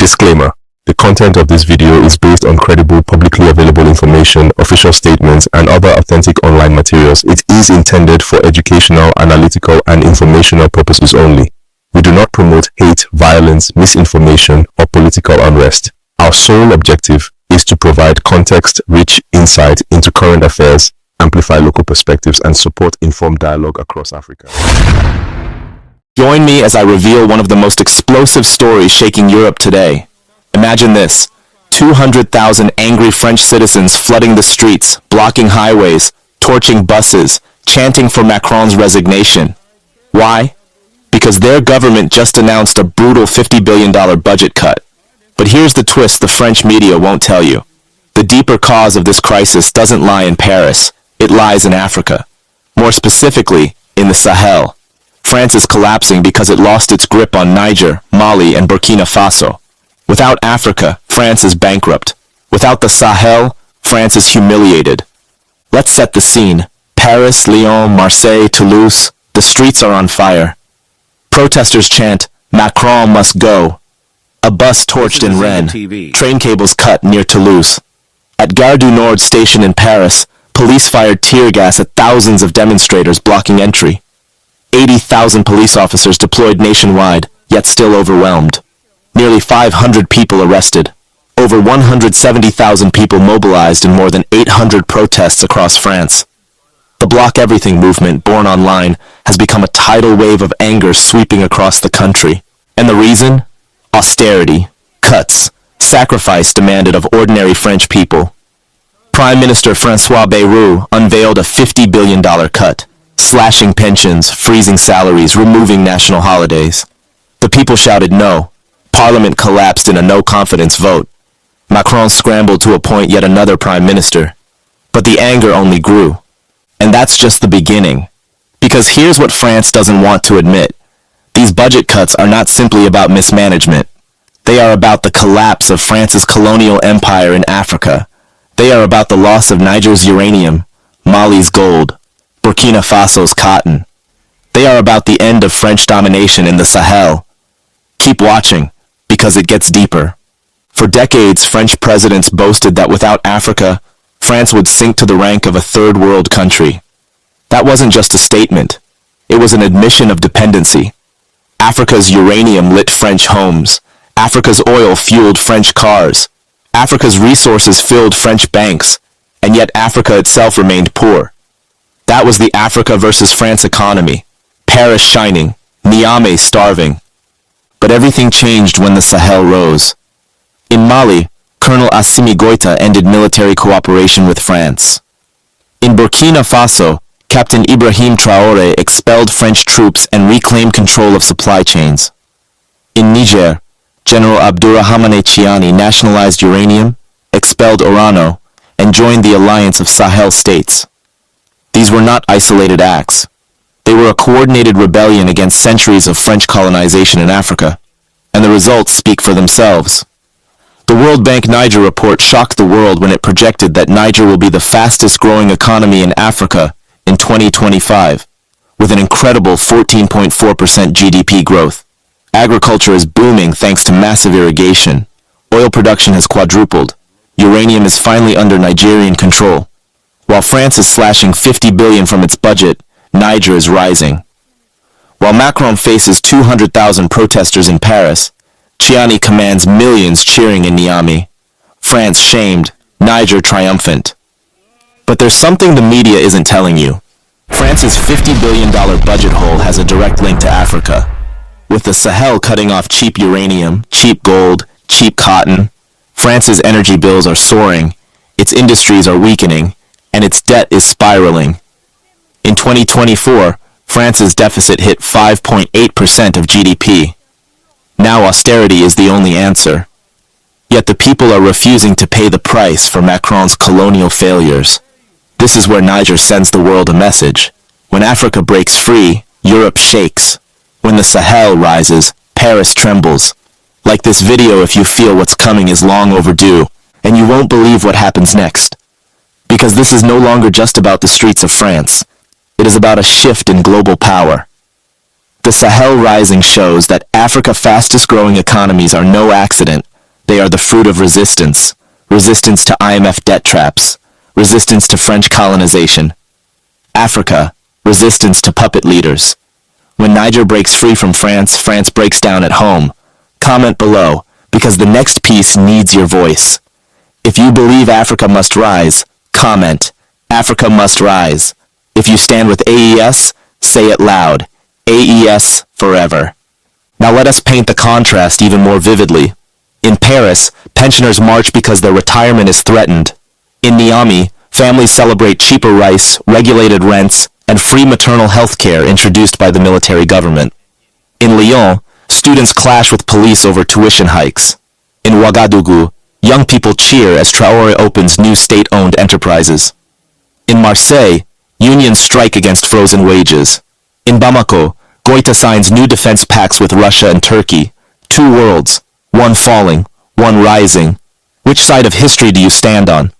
Disclaimer: the content of this video is based on credible, publicly available information, official statements, and other authentic online materials. It is intended for educational, analytical, and informational purposes only. We do not promote hate, violence, misinformation, or political unrest. Our sole objective is to provide context-rich insight into current affairs, amplify local perspectives, and support informed dialogue across Africa. Join me as I reveal one of the most explosive stories shaking Europe today. Imagine this: 200,000 angry French citizens flooding the streets, blocking highways, torching buses, chanting for Macron's resignation. Why? Because their government just announced a brutal $50 billion budget cut. But here's the twist the French media won't tell you. The deeper cause of this crisis doesn't lie in Paris, it lies in Africa. More specifically, in the Sahel. France is collapsing because it lost its grip on Niger, Mali, and Burkina Faso. Without Africa, France is bankrupt. Without the Sahel, France is humiliated. Let's set the scene. Paris, Lyon, Marseille, Toulouse, the streets are on fire. Protesters chant, "Macron must go." A bus torched in Rennes, train cables cut near Toulouse. At Gare du Nord station in Paris, police fired tear gas at thousands of demonstrators blocking entry. 80,000 police officers deployed nationwide, yet still overwhelmed. Nearly 500 people arrested. Over 170,000 people mobilized in more than 800 protests across France. The Block Everything movement, born online, has become a tidal wave of anger sweeping across the country. And the reason? Austerity, cuts, sacrifice demanded of ordinary French people. Prime Minister François Bayrou unveiled a $50 billion cut, slashing pensions, freezing salaries, removing national holidays. The people shouted no. Parliament collapsed in a no-confidence vote. Macron scrambled to appoint yet another prime minister. But the anger only grew. And that's just the beginning. Because here's what France doesn't want to admit. These budget cuts are not simply about mismanagement. They are about the collapse of France's colonial empire in Africa. They are about the loss of Niger's uranium, Mali's gold, Burkina Faso's cotton. They are about the end of French domination in the Sahel. Keep watching, because it gets deeper. For decades, French presidents boasted that without Africa, France would sink to the rank of a third world country. That wasn't just a statement. It was an admission of dependency. Africa's uranium lit French homes. Africa's oil fueled French cars. Africa's resources filled French banks. And yet Africa itself remained poor. That was the Africa versus France economy. Paris shining, Niamey starving. But everything changed when the Sahel rose. In Mali, Colonel Assimi Goïta ended military cooperation with France. In Burkina Faso, Captain Ibrahim Traoré expelled French troops and reclaimed control of supply chains. In Niger, General Abdourahmane Chiani nationalized uranium, expelled Orano, and joined the alliance of Sahel states. These were not isolated acts. They were a coordinated rebellion against centuries of French colonization in Africa, and the results speak for themselves. The World Bank Niger report shocked the world when it projected that Niger will be the fastest growing economy in Africa in 2025, with an incredible 14.4% GDP growth. Agriculture is booming thanks to massive irrigation. Oil production has quadrupled. Uranium is finally under Nigerian control. While France is slashing $50 billion from its budget, Niger is rising. While Macron faces 200,000 protesters in Paris, Chiani commands millions cheering in Niamey. France shamed, Niger triumphant. But there's something the media isn't telling you. France's $50 billion budget hole has a direct link to Africa. With the Sahel cutting off cheap uranium, cheap gold, cheap cotton, France's energy bills are soaring, its industries are weakening, and its debt is spiraling. In 2024, France's deficit hit 5.8% of GDP. Now austerity is the only answer. Yet the people are refusing to pay the price for Macron's colonial failures. This is where Niger sends the world a message. When Africa breaks free, Europe shakes. When the Sahel rises, Paris trembles. Like this video, if you feel what's coming is long overdue, and you won't believe what happens next. Because this is no longer just about the streets of France. It is about a shift in global power. The Sahel rising shows that Africa's fastest growing economies are no accident, They are the fruit of resistance. Resistance to IMF debt traps. Resistance to French colonization. Africa, resistance to puppet leaders. When Niger breaks free from France, France breaks down at home. Comment below, because the next piece needs your voice. If you believe Africa must rise, comment, Africa must rise. If you stand with AES, say it loud, AES forever. Now let us paint the contrast even more vividly. In Paris, pensioners march because their retirement is threatened. In Niamey, families celebrate cheaper rice, regulated rents, and free maternal health care introduced by the military government. In Lyon, students clash with police over tuition hikes. In Ouagadougou, young people cheer as Traoré opens new state-owned enterprises. In Marseille, unions strike against frozen wages. In Bamako, Goïta signs new defense pacts with Russia and Turkey. Two worlds, one falling, one rising. Which side of history do you stand on?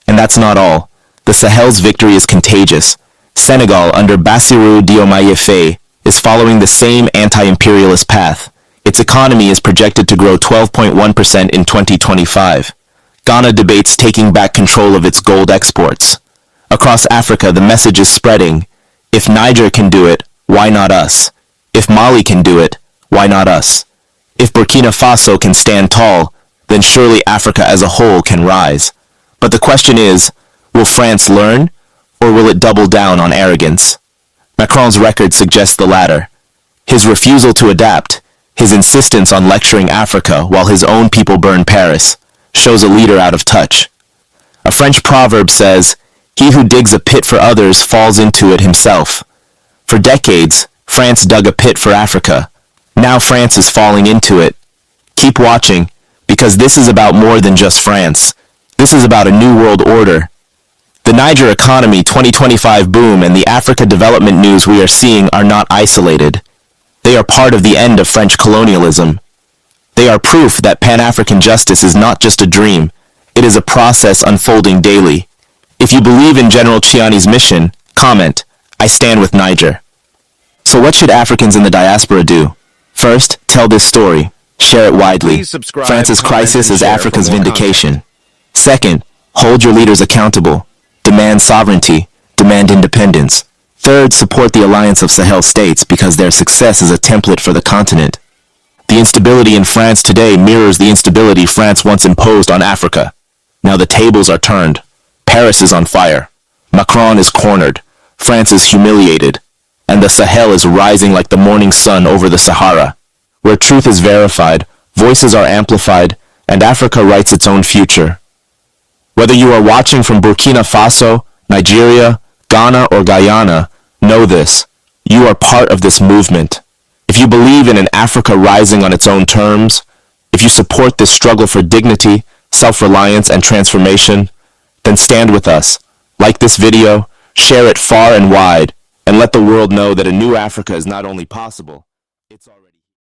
And that's not all. The Sahel's victory is contagious. Senegal, under Bassirou Diomaye Faye, is following the same anti-imperialist path. Its economy is projected to grow 12.1% in 2025. Ghana debates taking back control of its gold exports. Across Africa, the message is spreading. If Niger can do it, why not us? If Mali can do it, why not us? If Burkina Faso can stand tall, then surely Africa as a whole can rise. But the question is, will France learn, or will it double down on arrogance? Macron's record suggests the latter. His refusal to adapt, his insistence on lecturing Africa while his own people burn Paris, shows a leader out of touch. A French proverb says, "He who digs a pit for others falls into it himself." For decades, France dug a pit for Africa. Now France is falling into it. Keep watching, because this is about more than just France. This is about a new world order. The Niger economy 2025 boom and the Africa development news we are seeing are not isolated. They are part of the end of French colonialism. They are proof that Pan-African justice is not just a dream. It is a process unfolding daily. If you believe in General Chiani's mission, comment, "I stand with Niger." So what should Africans in the diaspora do? First, tell this story. Share it widely. France's crisis is Africa's vindication. Second, hold your leaders accountable. Demand sovereignty. Demand independence. Third, support the alliance of Sahel states because their success is a template for the continent. The instability in France today mirrors the instability France once imposed on Africa. Now the tables are turned. Paris is on fire. Macron is cornered. France is humiliated. And the Sahel is rising like the morning sun over the Sahara. Where truth is verified, voices are amplified, and Africa writes its own future. Whether you are watching from Burkina Faso, Nigeria, Ghana, or Guyana, know this. You are part of this movement. If you believe in an Africa rising on its own terms, if you support this struggle for dignity, self-reliance, and transformation, then stand with us. Like this video, share it far and wide, and let the world know that a new Africa is not only possible,